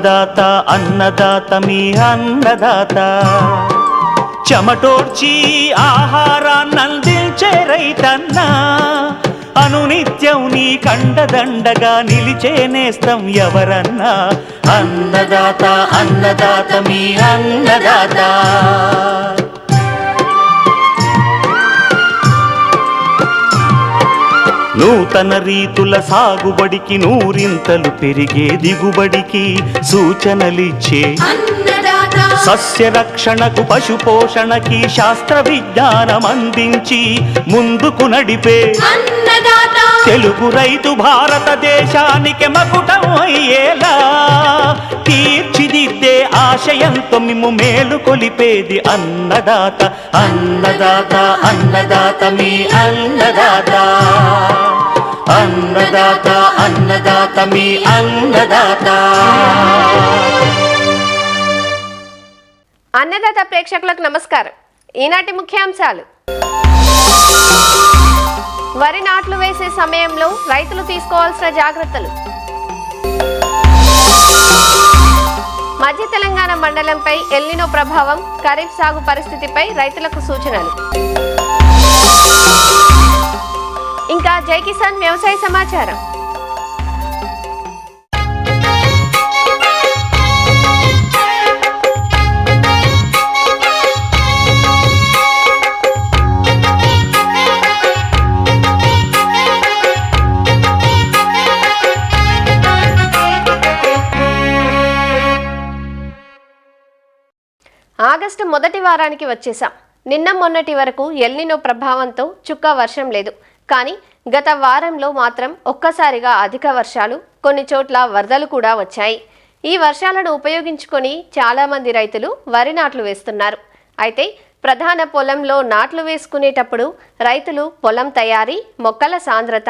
అన్నదాత అన్నదాత మీ అన్నదాత చెమటోడ్చి ఆహారాన్నందించే రైతన్నా అనునిత్యం నీ కండదండగా నిలిచే నేస్తం ఎవరన్నా అన్నదాత అన్నదాత మీ అన్నదాత నూతన రీతుల సాగుబడికి నూరింతలు పెరిగే దిగుబడికి సూచనలిచ్చే సస్య రక్షణకు పశు పోషణకి శాస్త్ర విజ్ఞానం అందించి ముందుకు నడిపే తెలుగు రైతు భారతదేశానికి మకుటం అయ్యేలా తీర్చిదిద్దే ఆశయంతో మిమ్ము మేలు కొలిపేది అన్నదాత అన్నదాత అన్నదాత మీ అన్నదాత అన్నదాత అన్నదాత మీ అన్నదాత. అన్నదాత ప్రేక్షకులకు నమస్కారం. ఈనాటి ముఖ్యాంశాలు: వరి నాట్లు వేసే సమయంలో రైతులు తీసుకోవాల్సిన జాగ్రత్తలు, మధ్య తెలంగాణ మండలంపై ఎల్నినో ప్రభావం, ఖరీఫ్ సాగు పరిస్థితిపై రైతులకు సూచనలు, ఇంకా జై కిసాన్ వ్యవసాయ సమాచారం. ఆగస్టు మొదటి వారానికి వచ్చేసాం. నిన్న మొన్నటి వరకు ఎల్నినో ప్రభావంతో చుక్క వర్షం లేదు. కానీ గత వారంలో మాత్రం ఒక్కసారిగా అధిక వర్షాలు, కొన్ని చోట్ల వరదలు కూడా వచ్చాయి. ఈ వర్షాలను ఉపయోగించుకొని చాలామంది రైతులు వరి నాట్లు వేస్తున్నారు. అయితే ప్రధాన పొలంలో నాట్లు వేసుకునేటప్పుడు రైతులు పొలం తయారీ, మొక్కల సాంద్రత,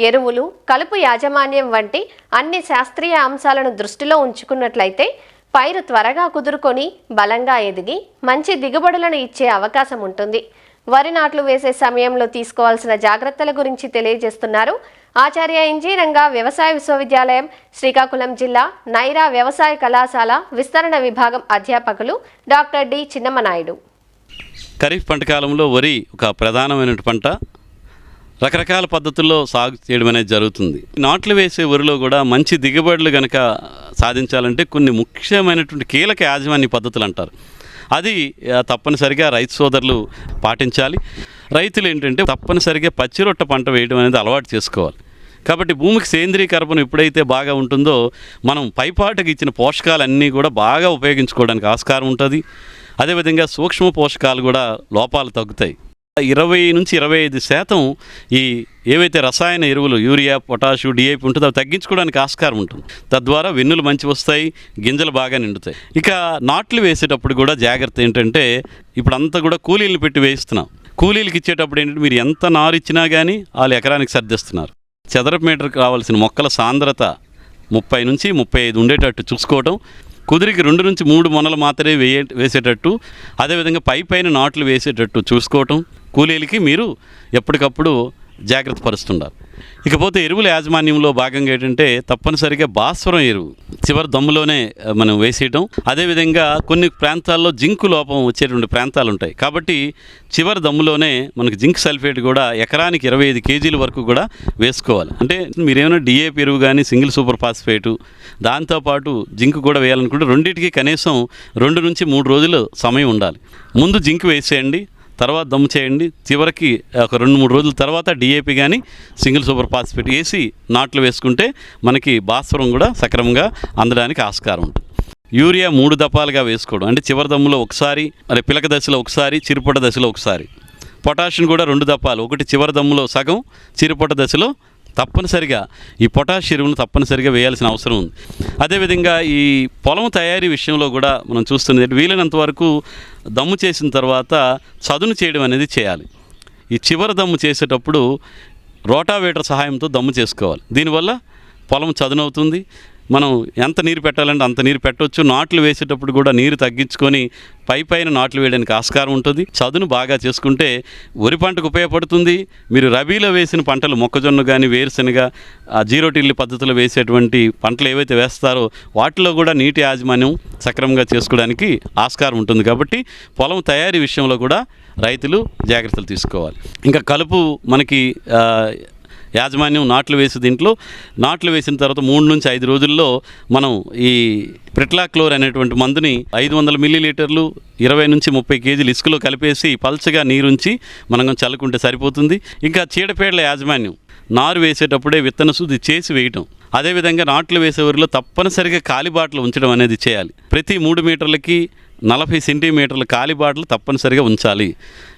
ఎరువులు, కలుపు యాజమాన్యం వంటి అన్ని శాస్త్రీయ అంశాలను దృష్టిలో ఉంచుకున్నట్లయితే పైరు త్వరగా కుదురుకొని బలంగా ఎదిగి మంచి దిగుబడులను ఇచ్చే అవకాశం ఉంటుంది. వరి నాట్లు వేసే సమయంలో తీసుకోవాల్సిన జాగ్రత్తల గురించి తెలియజేస్తున్నారు ఆచార్య ఇంజనీరింగ్ వ్యవసాయ విశ్వవిద్యాలయం, శ్రీకాకుళం జిల్లా నైరా వ్యవసాయ కళాశాల విస్తరణ విభాగం అధ్యాపకులు డాక్టర్ డి చిన్నమనాయుడు. ఖరీఫ్ పంట కాలంలో వరి ఒక ప్రధానమైన పంట. రకరకాల పద్ధతుల్లో సాగు చేయడం అనేది జరుగుతుంది. నాట్లు వేసే వరిలో కూడా మంచి దిగుబడులు కనుక సాధించాలంటే కొన్ని ముఖ్యమైనటువంటి కీలక యాజమాన్య పద్ధతులు అంటారు. అది తప్పనిసరిగా రైతు సోదరులు పాటించాలి. రైతులు ఏంటంటే తప్పనిసరిగా పచ్చిరొట్ట పంట వేయడం అనేది అలవాటు చేసుకోవాలి. కాబట్టి భూమికి సేంద్రీయ కర్బనం ఎప్పుడైతే బాగా ఉంటుందో మనం పైపాటుకు ఇచ్చిన పోషకాలన్నీ కూడా బాగా ఉపయోగించుకోవడానికి ఆస్కారం ఉంటుంది. అదేవిధంగా సూక్ష్మ పోషకాలు కూడా లోపాలు తగ్గుతాయి. 20 నుంచి 25% ఈ ఏవైతే రసాయన ఎరువులు యూరియా, పొటాషు, డిఏపి ఉంటుందో అవి తగ్గించుకోవడానికి ఆస్కారం ఉంటుంది. తద్వారా వెన్నులు మంచి వస్తాయి, గింజలు బాగా నిండుతాయి. ఇక నాట్లు వేసేటప్పుడు కూడా జాగ్రత్త ఏంటంటే ఇప్పుడు అంతా కూడా కూలీలను పెట్టి వేయిస్తున్నాం. కూలీలకు ఇచ్చేటప్పుడు ఏంటంటే మీరు ఎంత నారు ఇచ్చినా కానీ వాళ్ళు ఎకరానికి సర్దిస్తున్నారు. చదరపు మీటర్కి కావాల్సిన మొక్కల సాంద్రత 30 నుంచి 35 ఉండేటట్టు చూసుకోవటం, కుదిరికి 2 నుంచి 3 మొనలు మాత్రమే వేసేటట్టు, అదేవిధంగా పైన నాట్లు వేసేటట్టు చూసుకోవటం కూలీలకి మీరు ఎప్పటికప్పుడు జాగ్రత్త పరుస్తున్నారు. ఇకపోతే ఎరువుల యాజమాన్యంలో భాగంగా ఏంటంటే తప్పనిసరిగా భాస్వరం ఎరువు చివరి దమ్ములోనే మనం వేసేయటం. అదేవిధంగా కొన్ని ప్రాంతాల్లో జింకు లోపం వచ్చేటువంటి ప్రాంతాలు ఉంటాయి. కాబట్టి చివరి దమ్ములోనే మనకు జింక్ సల్ఫేట్ కూడా ఎకరానికి 25 కేజీల వరకు కూడా వేసుకోవాలి. అంటే మీరేమైనా డిఏపి ఎరువు కానీ సింగిల్ సూపర్ ఫాస్ఫేటు దాంతోపాటు జింక్ కూడా వేయాలనుకుంటే రెండింటికి కనీసం 2 నుంచి 3 రోజులు సమయం ఉండాలి. ముందు జింక్ వేసేయండి, తర్వాత దమ్ము చేయండి, చివరికి ఒక 2-3 రోజుల తర్వాత డిఏపి కానీ సింగిల్ సూపర్ ఫాస్ఫేట్ వేసి నాట్లు వేసుకుంటే మనకి భాస్వరం కూడా సక్రమంగా అందడానికి ఆస్కారం ఉంటుంది. యూరియా 3 దఫాలుగా వేసుకోవడం, అంటే చివరి దమ్ములో ఒకసారి, మరి పిలక దశలో ఒకసారి, చిరుపొట్ట దశలో ఒకసారి. పొటాషియం కూడా 2 దఫాలు, ఒకటి చివరి దమ్ములో సగం, చిరుపొట్ట దశలో తప్పనిసరిగా ఈ పొటాష్ ఎరువును తప్పనిసరిగా వేయాల్సిన అవసరం ఉంది. అదేవిధంగా ఈ పొలం తయారీ విషయంలో కూడా మనం చూస్తున్నది వీలైనంత వరకు దమ్ము చేసిన తర్వాత చదును చేయడం అనేది చేయాలి. ఈ చివరి దమ్ము చేసేటప్పుడు రోటావేటర్ సహాయంతో దమ్ము చేసుకోవాలి. దీనివల్ల పొలం చదునవుతుంది. మనం ఎంత నీరు పెట్టాలంటే అంత నీరు పెట్టవచ్చు. నాట్లు వేసేటప్పుడు కూడా నీరు తగ్గించుకొని పైన నాట్లు వేయడానికి ఆస్కారం ఉంటుంది. చదును బాగా చేసుకుంటే వరి పంటకు ఉపయోగపడుతుంది. మీరు రబీలో వేసిన పంటలు మొక్కజొన్న కానీ వేరుశనగ జీరో టిల్లి పద్ధతిలో వేసేటువంటి పంటలు ఏవైతే వేస్తారో వాటిలో కూడా నీటి యాజమాన్యం సక్రమంగా చేసుకోవడానికి ఆస్కారం ఉంటుంది. కాబట్టి పొలం తయారీ విషయంలో కూడా రైతులు జాగ్రత్తలు తీసుకోవాలి. ఇంకా కలుపు మనకి యాజమాన్యం నాట్లు వేసి దీంట్లో నాట్లు వేసిన తర్వాత 3 నుంచి 5 రోజుల్లో మనం ఈ ప్రిట్లాక్లోర్ అనేటువంటి మందుని 500 మిల్లీలీటర్లు 20 నుంచి 30 కేజీలు ఇసుకలో కలిపేసి పల్చగా నీరుంచి మనం చల్లుకుంటే సరిపోతుంది. ఇంకా చీడపీడల యాజమాన్యం నారు వేసేటప్పుడే విత్తన శుద్ధి చేసి వేయటం. అదేవిధంగా నాట్లు వేసేవారిలో తప్పనిసరిగా కాలిబాటలు ఉంచడం అనేది చేయాలి. ప్రతి 3 మీటర్లకి 40 సెంటీమీటర్ల కాలిబాటలు తప్పనిసరిగా ఉంచాలి.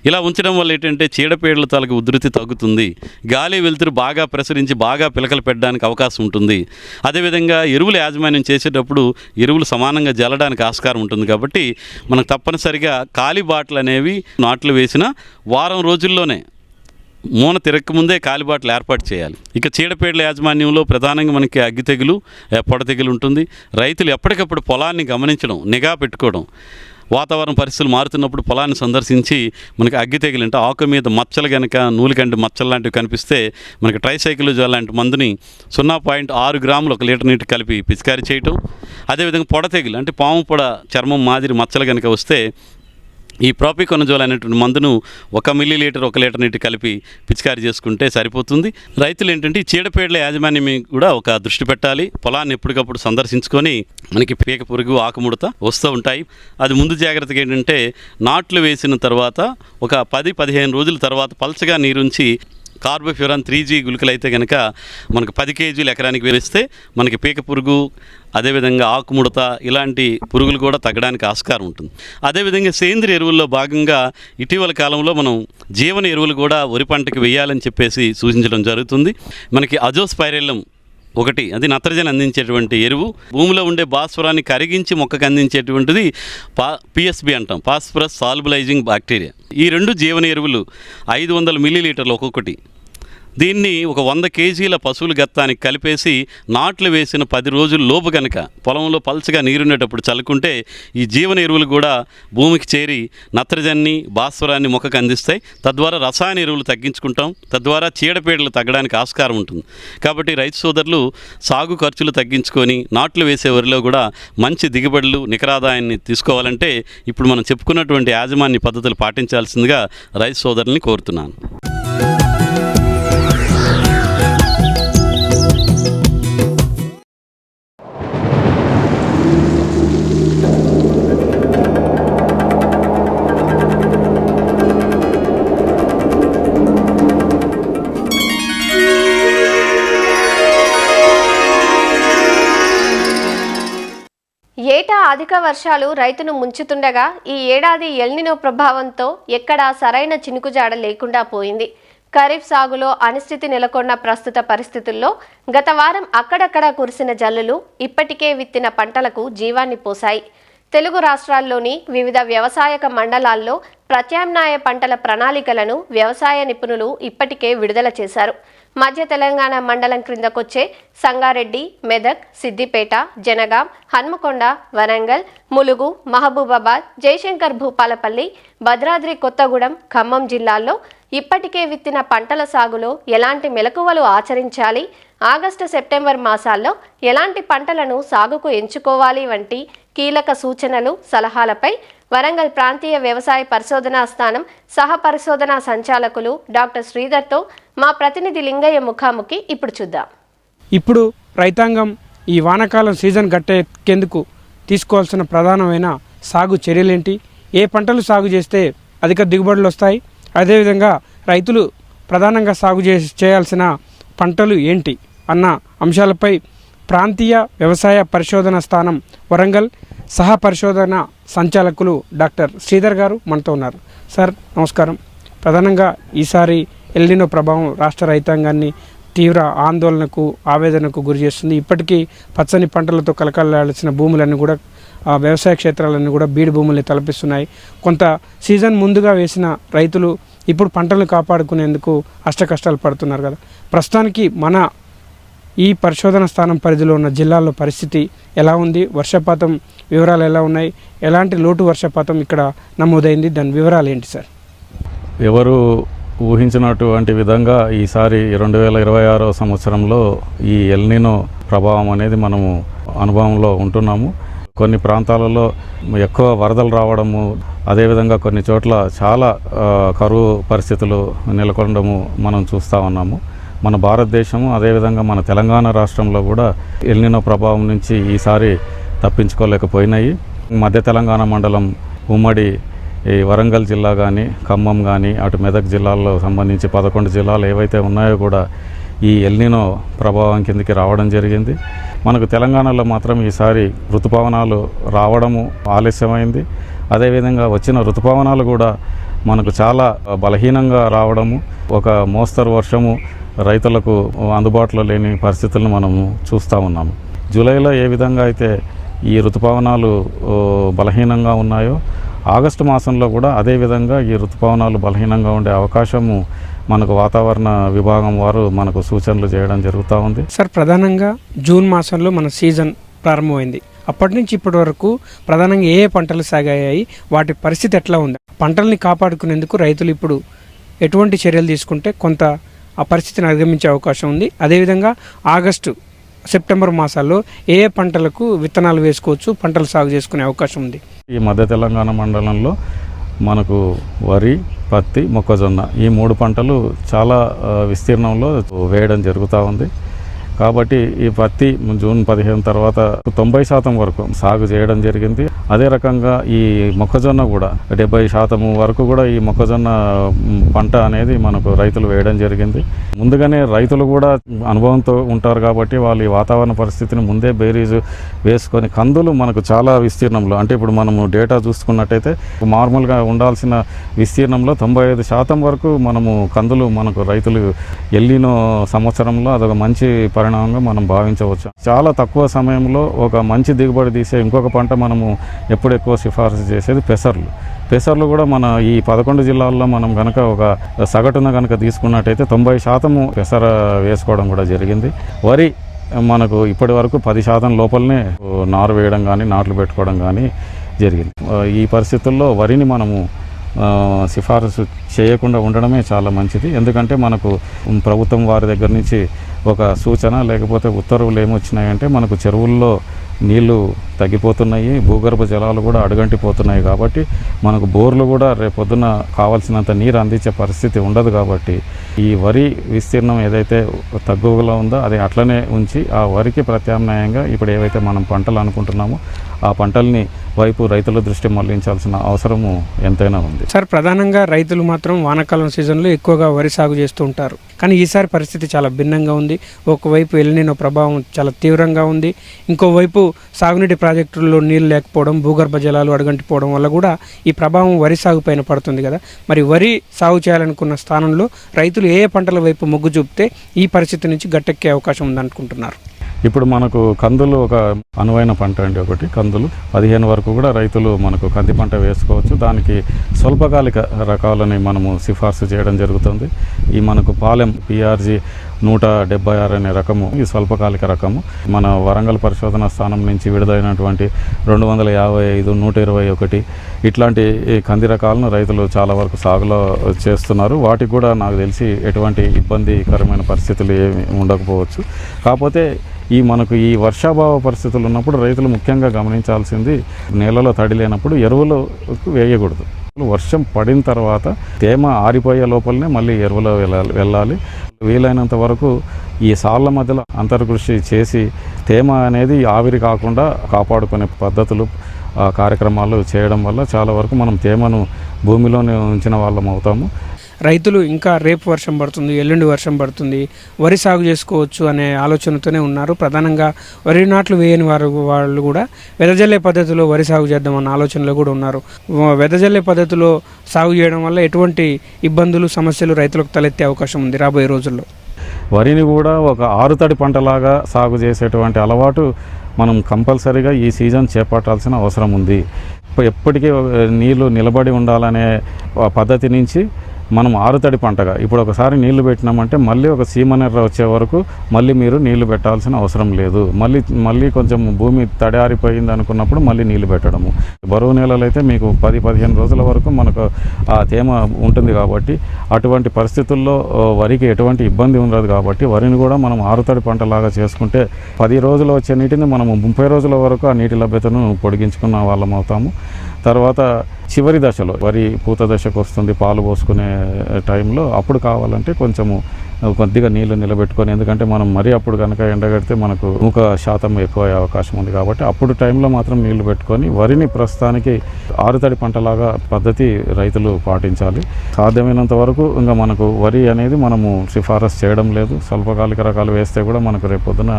ఇలా ఉంచడం వల్ల ఏంటంటే చీడపీడల తాలూకు ఉధృతి తగ్గుతుంది. గాలి వెలుతురు బాగా ప్రసరించి బాగా పిలకలు పెట్టడానికి అవకాశం ఉంటుంది. అదేవిధంగా ఎరువుల యాజమాన్యం చేసేటప్పుడు ఎరువులు సమానంగా జల్లడానికి ఆస్కారం ఉంటుంది. కాబట్టి మనకు తప్పనిసరిగా కాలిబాటలు అనేవి నాట్లు వేసిన వారం రోజుల్లోనే మూన తిరగకముందే కాలిబాటలు ఏర్పాటు చేయాలి. ఇక చీడపీడల యాజమాన్యంలో ప్రధానంగా మనకి అగ్గి తెగులు, పొడ తెగులు ఉంటుంది. రైతులు ఎప్పటికప్పుడు పొలాన్ని గమనించడం, నిఘా పెట్టుకోవడం, వాతావరణ పరిస్థితులు మారుతున్నప్పుడు పొలాన్ని సందర్శించి మనకి అగ్గి తెగులు అంటే ఆకు మీద మచ్చలు కనుక నూలికంటి మచ్చలు లాంటివి కనిపిస్తే మనకి ట్రైసైక్లోజోల్ లాంటి మందుని 0.6 గ్రాములు 1 లీటర్ నీటి కలిపి పిచికారీ చేయటం. అదేవిధంగా పొడ తెగులు అంటే పాము పొడ చర్మం మాదిరి మచ్చలు కనుక వస్తే ఈ ప్రోపికొనజోల్ అనేటువంటి మందును 1 మిల్లీలీటర్ 1 లీటర్ నీటి కలిపి పిచికారీ చేసుకుంటే సరిపోతుంది. రైతులు ఏంటంటే ఈ చీడపీడల యాజమాన్యం కూడా ఒక దృష్టి పెట్టాలి. పొలాన్ని ఎప్పటికప్పుడు సందర్శించుకొని మనకి పీక పురుగు, ఆకుముడత వస్తూ ఉంటాయి. అది ముందు జాగ్రత్తగా ఏంటంటే నాట్లు వేసిన తర్వాత ఒక 10-15 రోజుల తర్వాత పల్చగా నీరుంచి కార్బోఫ్యూరాన్ 3G గుళికలు అయితే కనుక మనకు 10 కేజీలు ఎకరానికి వేస్తే మనకి పీక పురుగు, అదేవిధంగా ఆకుముడత ఇలాంటి పురుగులు కూడా తగ్గడానికి ఆస్కారం ఉంటుంది. అదేవిధంగా సేంద్రియ ఎరువుల్లో భాగంగా ఇటీవల కాలంలో మనం జీవన ఎరువులు కూడా వరి పంటకి వేయాలని చెప్పేసి సూచించడం జరుగుతుంది. మనకి అజోస్పైరిల్లం ఒకటి, అది నత్రజని అందించేటువంటి ఎరువు. భూమిలో ఉండే భాస్వరాన్ని కరిగించి మొక్కకు అందించేటువంటిది పిఎస్బి అంటాం, ఫాస్ఫరస్ సాల్బులైజింగ్ బ్యాక్టీరియా. ఈ 2 జీవన ఎరువులు 500 మిల్లీలీటర్లు ఒక్కొక్కటి. దీన్ని ఒక 100 కేజీల పశువుల గత్తానికి కలిపేసి నాట్లు వేసిన 10 రోజుల లోపు కనుక పొలంలో పల్చగా నీరుండేటప్పుడు చల్లుకుంటే ఈ జీవన ఎరువులు కూడా భూమికి చేరి నత్రజన్ని, భాస్వరాన్ని మొక్కకు అందిస్తాయి. తద్వారా రసాయన ఎరువులు తగ్గించుకుంటాం. తద్వారా చీడపీడలు తగ్గడానికి ఆస్కారం ఉంటుంది. కాబట్టి రైతు సోదరులు సాగు ఖర్చులు తగ్గించుకొని నాట్లు వేసే వరిలో కూడా మంచి దిగుబడులు, నికరాదాయాన్ని తీసుకోవాలంటే ఇప్పుడు మనం చెప్పుకున్నటువంటి యాజమాన్య పద్ధతులు పాటించాల్సిందిగా రైతు సోదరుల్ని కోరుతున్నాను. ఏటా అధిక వర్షాలు రైతును ముంచుతుండగా ఈ ఏడాది ఎల్నినో ప్రభావంతో ఎక్కడా సరైన చినుకుజాడ లేకుండా పోయింది. ఖరీఫ్ సాగులో అనిశ్చితి నెలకొన్న ప్రస్తుత పరిస్థితుల్లో గత వారం అక్కడక్కడా కురిసిన జల్లులు ఇప్పటికే విత్తిన పంటలకు జీవాన్ని పోశాయి. తెలుగు రాష్ట్రాల్లోని వివిధ వ్యవసాయక మండలాల్లో ప్రత్యామ్నాయ పంటల ప్రణాళికలను వ్యవసాయ నిపుణులు ఇప్పటికే విడుదల చేశారు. మధ్య తెలంగాణ మండలం క్రిందకొచ్చే సంగారెడ్డి, మెదక్, సిద్దిపేట, జనగాం, హన్మకొండ, వరంగల్, ములుగు, మహబూబాబాద్, జయశంకర్ భూపాలపల్లి, భద్రాద్రి కొత్తగూడెం, ఖమ్మం జిల్లాల్లో ఇప్పటికే విత్తిన పంటల సాగులో ఎలాంటి మెలకువలు ఆచరించాలి, ఆగస్టు, సెప్టెంబర్ మాసాల్లో ఎలాంటి పంటలను సాగుకు ఎంచుకోవాలి వంటి కీలక సూచనలు, సలహాలపై వరంగల్ ప్రాంతీయ వ్యవసాయ పరిశోధనా స్థానం సహ పరిశోధనా సంచాలకులు డాక్టర్ శ్రీధర్తో మా ప్రతినిధి లింగయ్య ముఖాముఖి ఇప్పుడు చూద్దాం. ఇప్పుడు రైతాంగం ఈ వానాకాలం సీజన్ గట్టెక్కేందుకు తీసుకోవాల్సిన ప్రధానమైన సాగు చర్యలేంటి, ఏ పంటలు సాగు చేస్తే అధిక దిగుబడులు వస్తాయి, అదేవిధంగా రైతులు ప్రధానంగా సాగు చేయాల్సిన పంటలు ఏంటి అన్న అంశాలపై ప్రాంతీయ వ్యవసాయ పరిశోధన స్థానం వరంగల్ సహ పరిశోధన సంచాలకులు డాక్టర్ శ్రీధర్ గారు మనతో ఉన్నారు. సార్ నమస్కారం. ప్రధానంగా ఈసారి ఎల్నినో ప్రభావం రాష్ట్ర రైతాంగాన్ని తీవ్ర ఆందోళనకు, ఆవేదనకు గురి చేస్తుంది. ఇప్పటికీ పచ్చని పంటలతో కలకలాడాల్సిన భూములన్నీ కూడా, వ్యవసాయ క్షేత్రాలన్నీ కూడా బీడు భూముల్ని తలపిస్తున్నాయి. కొంత సీజన్ ముందుగా వేసిన రైతులు ఇప్పుడు పంటలను కాపాడుకునేందుకు అష్టకష్టాలు పడుతున్నారు కదా. ప్రస్తుతానికి మన ఈ పరిశోధన స్థానం పరిధిలో ఉన్న జిల్లాల్లో పరిస్థితి ఎలా ఉంది, వర్షపాతం వివరాలు ఎలా ఉన్నాయి, ఎలాంటి లోటు వర్షపాతం ఇక్కడ నమోదైంది, దాని వివరాలు ఏంటి సార్? ఎవరు ఊహించినటువంటి విధంగా ఈసారి 2026 సంవత్సరంలో ఈ ఎల్నినో ప్రభావం అనేది మనము అనుభవంలో ఉంటున్నాము. కొన్ని ప్రాంతాలలో ఎక్కువ వరదలు రావడము, అదేవిధంగా కొన్ని చోట్ల చాలా కరువు పరిస్థితులు నెలకొనడము మనం చూస్తూ ఉన్నాము. మన భారతదేశము అదేవిధంగా మన తెలంగాణ రాష్ట్రంలో కూడా ఎల్నినో ప్రభావం నుంచి ఈసారి తప్పించుకోలేకపోయినాయి. మధ్య తెలంగాణ మండలం ఉమ్మడి ఈ వరంగల్ జిల్లా కానీ, ఖమ్మం కానీ, అటు మెదక్ జిల్లాల్లో సంబంధించి 11 జిల్లాలు ఏవైతే ఉన్నాయో కూడా ఈ ఎల్నినో ప్రభావం కిందకి రావడం జరిగింది. మనకు తెలంగాణలో మాత్రం ఈసారి ఋతుపవనాలు రావడము ఆలస్యమైంది. అదేవిధంగా వచ్చిన ఋతుపవనాలు కూడా మనకు చాలా బలహీనంగా రావడము, ఒక మోస్తరు వర్షము రైతులకు అందుబాటులో లేని పరిస్థితులను మనము చూస్తూ ఉన్నాము. జూలైలో ఏ విధంగా అయితే ఈ ఋతుపవనాలు బలహీనంగా ఉన్నాయో ఆగస్టు మాసంలో కూడా అదేవిధంగా ఈ ఋతుపవనాలు బలహీనంగా ఉండే అవకాశము మనకు వాతావరణ విభాగం వారు మనకు సూచనలు చేయడం జరుగుతూ ఉంది. సార్, ప్రధానంగా జూన్ మాసంలో మన సీజన్ ప్రారంభమైంది. అప్పటి నుంచి ఇప్పటి వరకు ప్రధానంగా ఏ పంటలు సాగాయి, వాటి పరిస్థితి ఎట్లా ఉంది, పంటల్ని కాపాడుకునేందుకు రైతులు ఇప్పుడు ఎటువంటి చర్యలు తీసుకుంటే కొంత ఆ పరిస్థితిని అధిగమించే అవకాశం ఉంది? అదేవిధంగా ఆగస్టు సెప్టెంబర్ మాసాల్లో ఏ పంటలకు విత్తనాలు వేసుకోవచ్చు, పంటలు సాగు చేసుకునే అవకాశం ఉంది? ఈ మధ్య తెలంగాణ మండలంలో మనకు వరి, పత్తి, మొక్కజొన్న ఈ 3 పంటలు చాలా విస్తీర్ణంలో వేయడం జరుగుతూ ఉంది. కాబట్టి ఈ పత్తి జూన్ 15 తర్వాత 90% వరకు సాగు చేయడం జరిగింది. అదే రకంగా ఈ మొక్కజొన్న కూడా 70% వరకు కూడా ఈ మొక్కజొన్న పంట అనేది మనకు రైతులు వేయడం జరిగింది. ముందుగానే రైతులు కూడా అనుభవంతో ఉంటారు కాబట్టి వాళ్ళు ఈ వాతావరణ పరిస్థితిని ముందే బేరీజు వేసుకొని కందులు మనకు చాలా విస్తీర్ణంలో, అంటే ఇప్పుడు మనము డేటా చూసుకున్నట్టయితే నార్మల్గా ఉండాల్సిన విస్తీర్ణంలో 95% వరకు మనము కందులు మనకు రైతులు ఎల్లినో సంవత్సరంలో అదొక మంచి పరిణామంగా మనం భావించవచ్చు. చాలా తక్కువ సమయంలో ఒక మంచి దిగుబడి తీసే ఇంకొక పంట మనము ఎప్పుడు ఎక్కువ సిఫారసు చేసేది పెసర్లు కూడా మన ఈ 11 జిల్లాల్లో మనం కనుక ఒక సగటున కనుక తీసుకున్నట్టయితే 90% పెసర వేసుకోవడం కూడా జరిగింది. వరి మనకు ఇప్పటి వరకు 10% లోపలనే నారు వేయడం కానీ, నాట్లు పెట్టుకోవడం కానీ జరిగింది. ఈ పరిస్థితుల్లో వరిని మనము సిఫారసు చేయకుండా ఉండడమే చాలా మంచిది. ఎందుకంటే మనకు ప్రభుత్వం వారి దగ్గర నుంచి ఒక సూచన లేకపోతే ఉత్తర్వులు ఏమొచ్చినాయంటే మనకు చెరువుల్లో నీళ్లు తగ్గిపోతున్నాయి, భూగర్భ జలాలు కూడా అడుగంటిపోతున్నాయి. కాబట్టి మనకు బోర్లు కూడా రేపొద్దున కావాల్సినంత నీరు అందించే పరిస్థితి ఉండదు. కాబట్టి ఈ వరి విస్తీర్ణం ఏదైతే తగ్గువలో ఉందో అది అట్లనే ఉంచి ఆ వరికి ప్రత్యామ్నాయంగా ఇప్పుడు ఏవైతే మనం పంటలు అనుకుంటున్నామో ఆ పంటల్ని వైపు రైతుల దృష్టి మళ్లించాల్సిన అవసరము ఎంతైనా ఉంది. సార్, ప్రధానంగా రైతులు మాత్రం వానాకాలం సీజన్లో ఎక్కువగా వరి సాగు చేస్తూ ఉంటారు. కానీ ఈసారి పరిస్థితి చాలా భిన్నంగా ఉంది. ఒకవైపు ఎల్నినో ప్రభావం చాలా తీవ్రంగా ఉంది, ఇంకోవైపు సాగునీటి ప్రాజెక్టుల్లో నీళ్ళు లేకపోవడం, భూగర్భ జలాలు అడుగంటిపోవడం వల్ల కూడా ఈ ప్రభావం వరి సాగు పైన పడుతుంది కదా. మరి వరి సాగు చేయాలనుకున్న స్థానంలో రైతులు ఏ పంటల వైపు మొగ్గు చూపితే ఈ పరిస్థితి నుంచి గట్టెక్కే అవకాశం ఉందనుకుంటున్నారు? ఇప్పుడు మనకు కందులు ఒక అనువైన పంట అండి. ఒకటి కందులు 15 వరకు కూడా రైతులు మనకు కంది పంట వేసుకోవచ్చు. దానికి స్వల్పకాలిక రకాలని మనము సిఫార్సు చేయడం జరుగుతుంది. ఈ మనకు పాలెం PRG 176 అనే రకము ఈ స్వల్పకాలిక రకము మన వరంగల్ పరిశోధన స్థానం నుంచి విడుదలైనటువంటి 255, 121 ఇట్లాంటి కంది రకాలను రైతులు చాలా వరకు సాగులో చేస్తున్నారు. వాటికి కూడా నాకు తెలిసి ఎటువంటి ఇబ్బందికరమైన పరిస్థితులు ఏమి ఉండకపోవచ్చు. కాకపోతే మనకు ఈ వర్షాభావ పరిస్థితులు ఉన్నప్పుడు రైతులు ముఖ్యంగా గమనించాల్సింది నేలలో తడి లేనప్పుడు ఎరువులు వేయకూడదు. వర్షం పడిన తర్వాత తేమ ఆరిపోయే లోపలనే మళ్ళీ ఎరువులో వెళ్ళాలి. వీలైనంత వరకు ఈ సాళ్ళ మధ్యలో అంతర్కృషి చేసి తేమ అనేది ఆవిరి కాకుండా కాపాడుకునే పద్ధతులు కార్యక్రమాలు చేయడం వల్ల చాలా వరకు మనం తేమను భూమిలోనే ఉంచిన వాళ్ళం అవుతాము. రైతులు ఇంకా రేపు వర్షం పడుతుంది, ఎల్లుండి వర్షం పడుతుంది, వరి సాగు చేసుకోవచ్చు అనే ఆలోచనతోనే ఉన్నారు. ప్రధానంగా వరి నాట్లు వేయని వాళ్ళు కూడా వెదజల్లే పద్ధతిలో వరి సాగు చేద్దామన్న ఆలోచనలో కూడా ఉన్నారు. వెదజల్లే పద్ధతిలో సాగు చేయడం వల్ల ఎటువంటి ఇబ్బందులు, సమస్యలు రైతులకు తలెత్తే అవకాశం ఉంది రాబోయే రోజుల్లో? వరిని కూడా ఒక ఆరుతడి పంటలాగా సాగు చేసేటువంటి అలవాటు మనం కంపల్సరీగా ఈ సీజన్ చేపట్టాల్సిన అవసరం ఉంది. ఎప్పటికీ నీళ్లు నిలబడి ఉండాలనే పద్ధతి నుంచి మనం ఆరుతడి పంటగా ఇప్పుడు ఒకసారి నీళ్లు పెట్టినామంటే మళ్ళీ ఒక సీమనెర్ర వచ్చే వరకు మళ్ళీ మీరు నీళ్లు పెట్టాల్సిన అవసరం లేదు. మళ్ళీ కొంచెం భూమి తడారిపోయింది అనుకున్నప్పుడు మళ్ళీ నీళ్లు పెట్టడము. బరువు నేలలు అయితే మీకు 10-15 రోజుల వరకు మనకు ఆ తేమ ఉంటుంది కాబట్టి అటువంటి పరిస్థితుల్లో వరికి ఎటువంటి ఇబ్బంది ఉండదు కాబట్టి వరిని కూడా మనం ఆరుతడి పంటలాగా చేసుకుంటే 10 రోజులు వచ్చే నీటిని మనము 30 రోజుల వరకు ఆ నీటి లభ్యతను పొడిగించుకున్న వాళ్ళం అవుతాము. తర్వాత చివరి దశలో వరి పూత దశకు వస్తుంది, పాలు పోసుకునే టైంలో అప్పుడు కావాలంటే కొంచెము కొద్దిగా నీళ్లు నిలబెట్టుకొని, ఎందుకంటే మనం మరీ అప్పుడు కనుక ఎండగడితే మనకు నూక శాతం ఎక్కువ అయ్యే అవకాశం ఉంది కాబట్టి అప్పుడు టైంలో మాత్రం నీళ్లు పెట్టుకొని వరిని ప్రస్తుతానికి ఆరుతడి పంటలాగా పద్ధతి రైతులు పాటించాలి. సాధ్యమైనంత వరకు ఇంకా మనకు వరి అనేది మనము సిఫారసు చేయడం లేదు. స్వల్పకాలిక రకాలు వేస్తే కూడా మనకు రేపొద్దున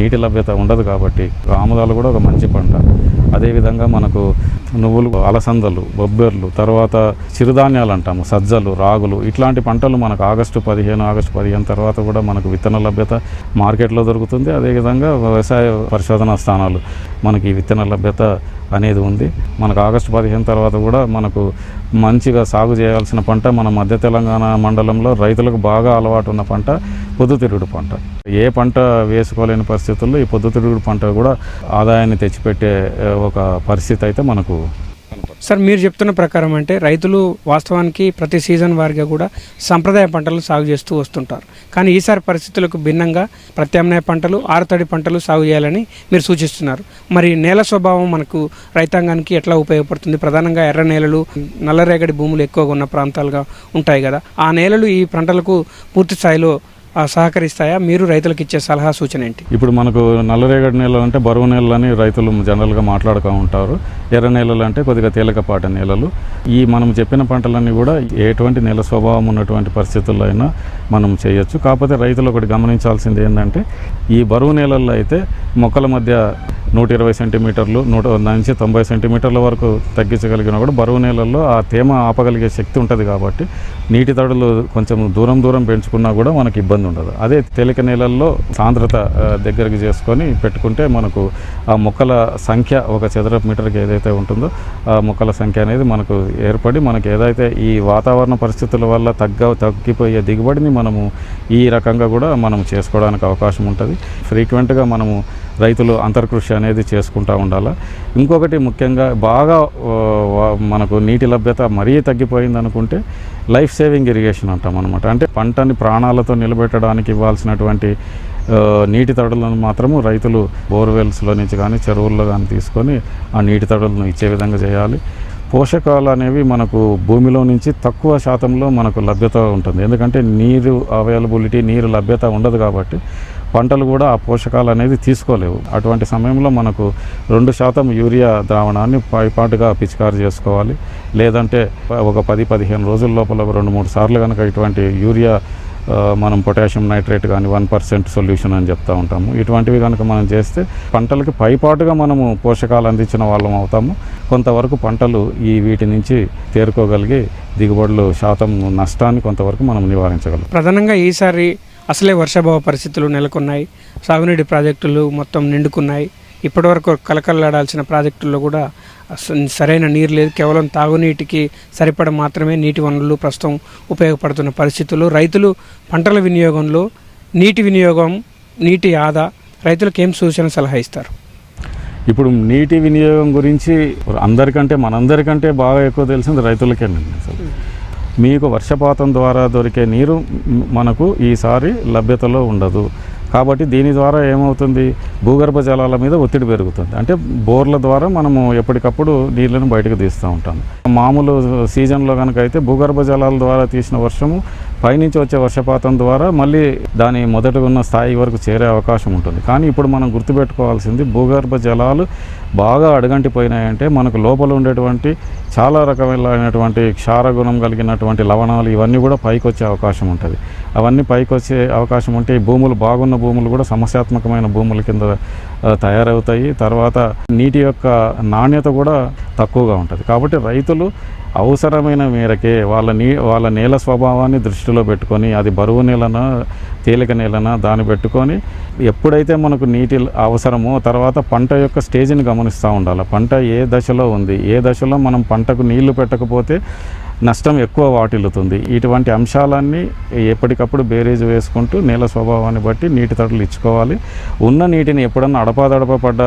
నీటి లభ్యత ఉండదు కాబట్టి ఆముదాలు కూడా ఒక మంచి పంట. అదేవిధంగా మనకు నువ్వులు, అలసందలు, బొబ్బెర్లు, తర్వాత చిరుధాన్యాలు అంటాము, సజ్జలు, రాగులు, ఇట్లాంటి పంటలు మనకు ఆగస్టు 15 తర్వాత కూడా మనకు విత్తన లభ్యత మార్కెట్లో దొరుకుతుంది. అదేవిధంగా వ్యవసాయ పరిశోధనా స్థానాలు మనకి విత్తన లభ్యత అనేది ఉంది. మనకు ఆగస్టు 15 తర్వాత కూడా మనకు మంచిగా సాగు చేయాల్సిన పంట మన మధ్య తెలంగాణ మండలంలో రైతులకు బాగా అలవాటు ఉన్న పంట పొద్దుతిరుగుడు పంట. ఏ పంట వేసుకోలేని పరిస్థితుల్లో ఈ పొద్దుతిరుగుడు పంట కూడా ఆదాయాన్ని తెచ్చిపెట్టే ఒక పరిస్థితి అయితే మనకు. సార్, మీరు చెప్తున్న ప్రకారం అంటే రైతులు వాస్తవానికి ప్రతి సీజన్ వారిగా కూడా సంప్రదాయ పంటలు సాగు చేస్తూ వస్తుంటారు. కానీ ఈసారి పరిస్థితులకు భిన్నంగా ప్రత్యామ్నాయ పంటలు, ఆరుతడి పంటలు సాగు చేయాలని మీరు సూచిస్తున్నారు. మరి నేల స్వభావం మనకు రైతాంగానికి ఎట్లా ఉపయోగపడుతుంది? ప్రధానంగా ఎర్ర నేలలు, నల్లరేగడి భూములు ఎక్కువగా ఉన్న ప్రాంతాలుగా ఉంటాయి కదా, ఆ నేలలు ఈ పంటలకు పూర్తి స్థాయిలో సహకరిస్తాయా? మీరు రైతులకు ఇచ్చే సలహా సూచన ఏంటి? ఇప్పుడు మనకు నల్లరేగడి నేలలు అంటే బరువు నేలలని రైతులు జనరల్గా మాట్లాడుతూ ఉంటారు. ఎర్ర నేలలు అంటే కొద్దిగా తేలికపాటి నేలలు. ఈ మనం చెప్పిన పంటలన్నీ కూడా ఎటువంటి నేల స్వభావం ఉన్నటువంటి పరిస్థితుల్లో అయినా మనం చేయొచ్చు. కాకపోతే రైతులు ఒకటి గమనించాల్సింది ఏంటంటే ఈ బరువు నేలల్లో అయితే మొక్కల మధ్య 120 సెంటీమీటర్లు 190 సెంటీమీటర్ల వరకు తగ్గించగలిగినా కూడా బరువు నేలల్లో ఆ తేమ ఆపగలిగే శక్తి ఉంటుంది కాబట్టి నీటి తడులు కొంచెం దూరం పెంచుకున్నా కూడా మనకి ఇబ్బంది ఉండదు. అదే తేలిక నేలల్లో సాంద్రత దగ్గరికి చేసుకొని పెట్టుకుంటే మనకు ఆ మొక్కల సంఖ్య ఒక చదరపు మీటర్కి ఏదైతే ఉంటుందో ఆ మొక్కల సంఖ్య అనేది మనకు ఏర్పడి మనకి ఏదైతే ఈ వాతావరణ పరిస్థితుల వల్ల తగ్గిపోయే దిగుబడిని మనము ఈ రకంగా కూడా మనం చేసుకోవడానికి అవకాశం ఉంటుంది. ఫ్రీక్వెంట్గా మనము రైతులు అంతర్కృషి అనేది చేసుకుంటూ ఉండాలి. ఇంకొకటి ముఖ్యంగా బాగా మనకు నీటి లభ్యత మరీ తగ్గిపోయింది అనుకుంటే లైఫ్ సేవింగ్ ఇరిగేషన్ అంటాం అనమాట. అంటే పంటని ప్రాణాలతో నిలబెట్టడానికి ఇవ్వాల్సినటువంటి నీటి తడులను మాత్రము రైతులు బోర్వెల్స్లో నుంచి కానీ చెరువుల్లో కానీ తీసుకొని ఆ నీటి తడులను ఇచ్చే విధంగా చేయాలి. పోషకాలు అనేవి మనకు భూమిలో నుంచి తక్కువ శాతంలో మనకు లభ్యత ఉంటుంది. ఎందుకంటే నీరు అవైలబిలిటీ, నీరు లభ్యత ఉండదు కాబట్టి పంటలు కూడా ఆ పోషకాలు అనేది తీసుకోలేవు. అటువంటి సమయంలో మనకు 2% యూరియా ద్రావణాన్ని పైపాటుగా పిచికారి చేసుకోవాలి. లేదంటే ఒక 10-15 రోజుల లోపల 2-3 సార్లు కనుక ఇటువంటి యూరియా మనం పొటాషియం నైట్రేట్ కానీ 1% సొల్యూషన్ అని చెప్తూ ఉంటాము. ఇటువంటివి కనుక మనం చేస్తే పంటలకి పైపాటుగా మనము పోషకాలు అందించిన వాళ్ళం అవుతాము. కొంతవరకు పంటలు వీటి నుంచి తేరుకోగలిగి దిగుబడులు శాతం నష్టాన్ని కొంతవరకు మనం నివారించగలం. ప్రధానంగా ఈసారి అసలే వర్షాభావ పరిస్థితులు నెలకొన్నాయి. సాగునీటి ప్రాజెక్టులు మొత్తం నిండుకున్నాయి. ఇప్పటివరకు కలకల్లాడాల్సిన ప్రాజెక్టుల్లో కూడా సరైన నీరు లేదు. కేవలం తాగునీటికి సరిపడ మాత్రమే నీటి వనరులు ప్రస్తుతం ఉపయోగపడుతున్న పరిస్థితుల్లో రైతులు పంటల వినియోగంలో నీటి వినియోగం, నీటి ఆదా రైతులకు ఏం సూచన సలహా ఇస్తారు? ఇప్పుడు నీటి వినియోగం గురించి మనందరికంటే బాగా ఎక్కువ తెలిసింది రైతులకేనండి. అసలు మీకు వర్షపాతం ద్వారా దొరికే నీరు మనకు ఈసారి లభ్యతలో ఉండదు. కాబట్టి దీని ద్వారా ఏమవుతుంది, భూగర్భ జలాల మీద ఒత్తిడి పెరుగుతుంది. అంటే బోర్ల ద్వారా మనము ఎప్పటికప్పుడు నీళ్ళను బయటకు తీస్తూ ఉంటాము. మామూలు సీజన్లో కనుక అయితే భూగర్భ జలాల ద్వారా తీసిన వర్షము పైనుంచి వచ్చే వర్షపాతం ద్వారా మళ్ళీ దాని మొదట ఉన్న స్థాయి వరకు చేరే అవకాశం ఉంటుంది. కానీ ఇప్పుడు మనం గుర్తుపెట్టుకోవాల్సింది, భూగర్భ జలాలు బాగా అడుగంటిపోయినాయంటే మనకు లోపల ఉండేటువంటి చాలా రకమైనటువంటి క్షారగుణం కలిగినటువంటి లవణాలు ఇవన్నీ కూడా పైకి వచ్చే అవకాశం ఉంటుంది. అవన్నీ పైకి వచ్చే అవకాశం ఉంటే ఈ భూములు బాగున్న భూములు కూడా సమస్యాత్మకమైన భూముల కింద తయారవుతాయి. తర్వాత నీటి యొక్క నాణ్యత కూడా తక్కువగా ఉంటుంది. కాబట్టి రైతులు అవసరమైన మేరకే వాళ్ళ నేల స్వభావాన్ని దృష్టిలో పెట్టుకొని, అది బరువు నేలనా తేలిక నేలనా దాన్ని పెట్టుకొని ఎప్పుడైతే మనకు నీటి అవసరమో తర్వాత పంట యొక్క స్టేజ్ని గమనిస్తూ ఉండాలి. పంట ఏ దశలో ఉంది, ఏ దశలో మనం పంటకు నీళ్లు పెట్టకపోతే నష్టం ఎక్కువ వాటిల్లుతుంది. ఇటువంటి అంశాలన్నీ ఎప్పటికప్పుడు బేరీజు వేసుకుంటూ నేల స్వభావాన్ని బట్టి నీటి తడులు ఇచ్చుకోవాలి. ఉన్న నీటిని ఎప్పుడన్నా అడపాదడప పడ్డ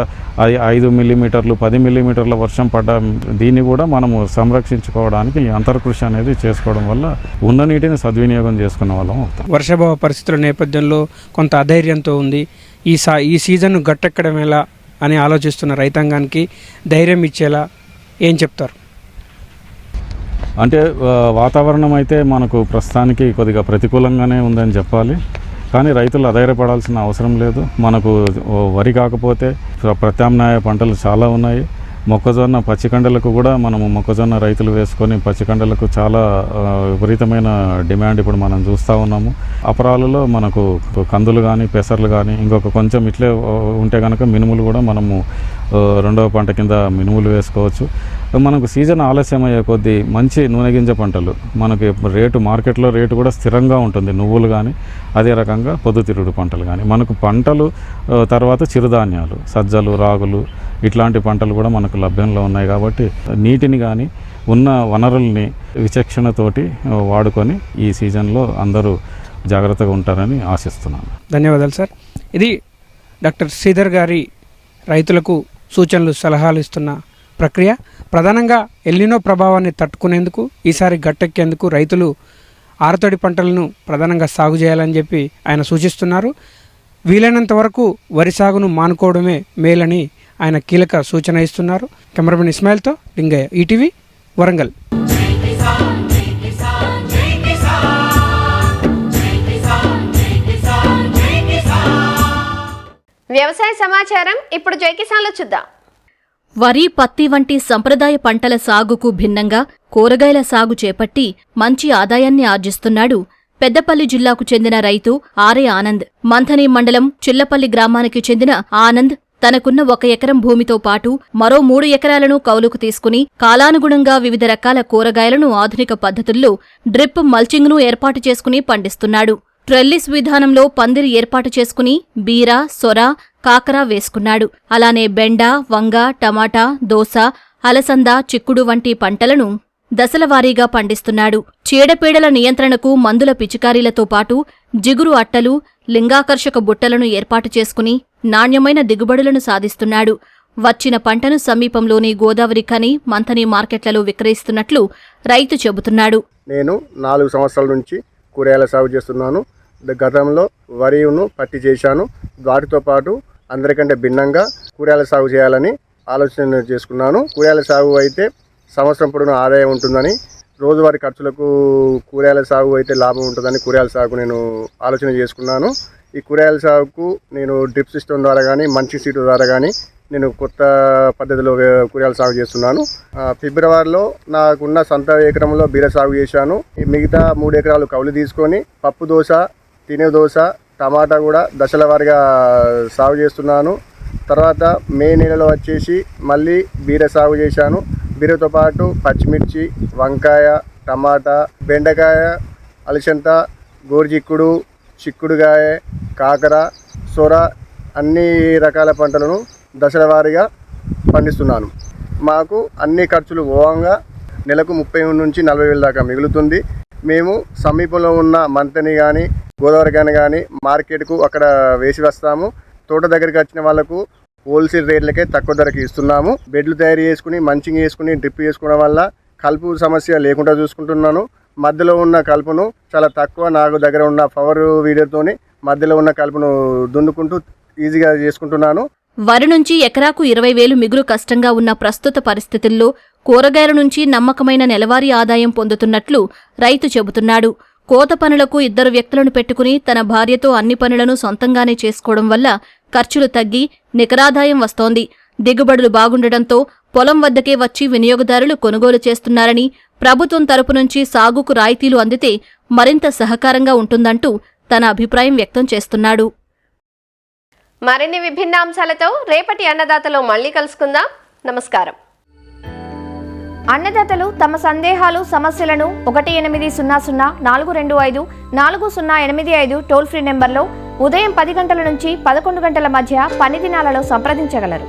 5 మిల్లీమీటర్లు 10 మిల్లీమీటర్ల వర్షం పడ్డ దీన్ని కూడా మనము సంరక్షించుకోవడానికి అంతర్కృషి అనేది చేసుకోవడం వల్ల ఉన్న నీటిని సద్వినియోగం చేసుకునే వాళ్ళం అవుతాం. వర్షాభావ పరిస్థితుల నేపథ్యంలో కొంత అధైర్యంతో ఉంది. ఈ సీజన్ను గట్టెక్కడం ఎలా అని ఆలోచిస్తున్న రైతాంగానికి ధైర్యం ఇచ్చేలా ఏం చెప్తారు? అంటే వాతావరణం అయితే మనకు ప్రస్తుతానికి కొద్దిగా ప్రతికూలంగానే ఉందని చెప్పాలి. కానీ రైతులు అధైర్యపడాల్సిన అవసరం లేదు. మనకు వరి కాకపోతే ప్రత్యామ్నాయ పంటలు చాలా ఉన్నాయి. మొక్కజొన్న పచ్చికండలకు కూడా మనము మొక్కజొన్న రైతులు వేసుకొని పచ్చికండలకు చాలా విపరీతమైన డిమాండ్ ఇప్పుడు మనం చూస్తూ ఉన్నాము. అపరాలలో మనకు కందులు కానీ పెసర్లు కానీ ఇంకొక కొంచెం ఇట్లే ఉంటే కనుక మినుములు కూడా మనము రెండవ పంట కింద మినుములు వేసుకోవచ్చు. మనకు సీజన్ ఆలస్యం అయ్యే కొద్దీ మంచి నూనె గింజ పంటలు మనకి మార్కెట్లో రేటు కూడా స్థిరంగా ఉంటుంది. నువ్వులు కానీ అదే రకంగా పొద్దుతిరుగుడు పంటలు కానీ మనకు పంటలు తర్వాత చిరుధాన్యాలు సజ్జలు రాగులు ఇట్లాంటి పంటలు కూడా మనకు లభ్యంలో ఉన్నాయి. కాబట్టి నీటిని కానీ ఉన్న వనరుల్ని విచక్షణతోటి వాడుకొని ఈ సీజన్లో అందరూ జాగ్రత్తగా ఉంటారని ఆశిస్తున్నాను. ధన్యవాదాలు సార్. ఇది డాక్టర్ శ్రీధర్ గారి రైతులకు సూచనలు సలహాలు ఇస్తున్న ప్రక్రియ. ప్రధానంగా ఎల్నినో ప్రభావాన్ని తట్టుకునేందుకు ఈసారి గట్టెక్కేందుకు రైతులు ఆరుతడి పంటలను ప్రధానంగా సాగు చేయాలని చెప్పి ఆయన సూచిస్తున్నారు. వీలైనంత వరకు వరి సాగును మానుకోవడమే మేలని ఆయన కీలక సూచన ఇస్తున్నారు. కెమెరామెన్ ఇస్మాయిల్తో లింగయ్య, ఈటీవీ, వరంగల్. వ్యవసాయ సమాచారం ఇప్పుడు జై కిసాన్లో చూద్దాం. వరి, పత్తి వంటి సంప్రదాయ పంటల సాగుకు భిన్నంగా కూరగాయల సాగు చేపట్టి మంచి ఆదాయాన్ని ఆర్జిస్తున్నాడు పెద్దపల్లి జిల్లాకు చెందిన రైతు ఆర్ఏ ఆనంద్. మంథని మండలం చిల్లపల్లి గ్రామానికి చెందిన ఆనంద్ తనకున్న 1 ఎకరం భూమితో పాటు మరో 3 ఎకరాలను కౌలుకు తీసుకుని కాలానుగుణంగా వివిధ రకాల కూరగాయలను ఆధునిక పద్ధతుల్లో డ్రిప్ మల్చింగ్ను ఏర్పాటు చేసుకుని పండిస్తున్నాడు. ట్రెల్లిస్ విధానంలో పందిరి ఏర్పాటు చేసుకుని బీర, సొర, కాకర వేసుకున్నాడు. అలానే బెండ, వంగ, టమాటా, దోస, అలసంద, చిక్కుడు వంటి పంటలను దశలవారీగా పండిస్తున్నాడు. చీడపీడల నియంత్రణకు మందుల పిచికారీలతో పాటు జిగురు అట్టలు, లింగాకర్షక బుట్టలను ఏర్పాటు చేసుకుని నాణ్యమైన దిగుబడులను సాధిస్తున్నాడు. వచ్చిన పంటను సమీపంలోని గోదావరి ఖని, మంథని మార్కెట్లలో విక్రయిస్తున్నట్లు రైతు చెబుతున్నాడు. నేను 4 సంవత్సరాల నుంచి కూరగాయల సాగు చేస్తున్నాను. గతంలో వరిను పత్తి చేశాను. వాటితో పాటు అందరికంటే భిన్నంగా కూరగాయల సాగు చేయాలని ఆలోచన చేసుకున్నాను. కూరగాయల సాగు అయితే సంవత్సరం పొడవునా ఆదాయం ఉంటుందని, రోజువారీ ఖర్చులకు కూరగాయల సాగు అయితే లాభం ఉంటుందని కూరగాయల సాగు నేను ఆలోచన చేసుకున్నాను. ఈ కూరగాయల సాగుకు నేను డ్రిప్ సిస్టమ్ ద్వారా కానీ మంచి సీటు ద్వారా కానీ నేను కొత్త పద్ధతిలో కూరగాయల సాగు చేస్తున్నాను. ఫిబ్రవరిలో నాకున్న సొంత ఎకరంలో బీర సాగు చేశాను. ఈ మిగతా 3 ఎకరాలు కౌలు తీసుకొని పప్పు దోశ, తినే దోశ, టమాటా కూడా దశల వారీగా సాగు చేస్తున్నాను. తర్వాత మే నెలలో వచ్చేసి మళ్ళీ బీర సాగు చేశాను. బీరతో పాటు పచ్చిమిర్చి, వంకాయ, టమాటా, బెండకాయ, అలసంద, గోరుచిక్కుడు, చిక్కుడుకాయ, కాకర, సొర అన్ని రకాల పంటలను దశల వారీగా పండిస్తున్నాను. మాకు అన్ని ఖర్చులు పోవంగా నెలకు 30 నుంచి 40 వేల దాకా మిగులుతుంది. మేము సమీపంలో ఉన్న మంతని కానీ గోదావరి కానీ మార్కెట్కు అక్కడ వేసి వస్తాము. తోట దగ్గరికి వచ్చిన వాళ్ళకు హోల్సేల్ రేట్లకే తక్కువ ధరకి ఇస్తున్నాము. బెడ్లు తయారు చేసుకుని మంచింగ్ చేసుకుని డ్రిప్ చేసుకోవడం వల్ల కలుపు సమస్య లేకుండా చూసుకుంటున్నాను. మధ్యలో ఉన్న కలుపును చాలా తక్కువ నాకు దగ్గర ఉన్న పవర్ వీడర్తోని మధ్యలో ఉన్న కలుపును దున్నుకుంటూ ఈజీగా చేసుకుంటున్నాను. వరి నుంచి ఎకరాకు 20,000 మిగులు కష్టంగా ఉన్న ప్రస్తుత పరిస్థితుల్లో కూరగాయల నుంచి నమ్మకమైన నెలవారీ ఆదాయం పొందుతున్నట్లు రైతు చెబుతున్నాడు. కోత పనులకు 2 వ్యక్తులను పెట్టుకుని తన భార్యతో అన్ని పనులను సొంతంగానే చేసుకోవడం వల్ల ఖర్చులు తగ్గి నికరాదాయం వస్తోంది. దిగుబడులు బాగుండటంతో పొలం వద్దకే వచ్చి వినియోగదారులు కొనుగోలు చేస్తున్నారని, ప్రభుత్వం తరపు నుంచి సాగుకు రాయితీలు అందితే మరింత సహకారంగా ఉంటుందంటూ తన అభిప్రాయం వ్యక్తం చేస్తున్నాడు. మరిన్ని విభిన్న అంశాలతో రేపటి అన్నదాతలో మళ్ళీ కలుసుకుందాం. నమస్కారం. అన్నదాతలు తమ సందేహాలు, సమస్యలను 1800-425-4085 టోల్ ఫ్రీ నెంబర్లో ఉదయం 10 గంటల నుంచి 11 గంటల మధ్య పని దినాలలో సంప్రదించగలరు.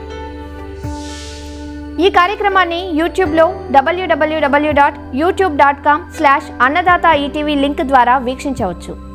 ఈ కార్యక్రమాన్ని యూట్యూబ్లో www.youtube.com/అన్నదాత ఈటీవీ లింక్ ద్వారా వీక్షించవచ్చు.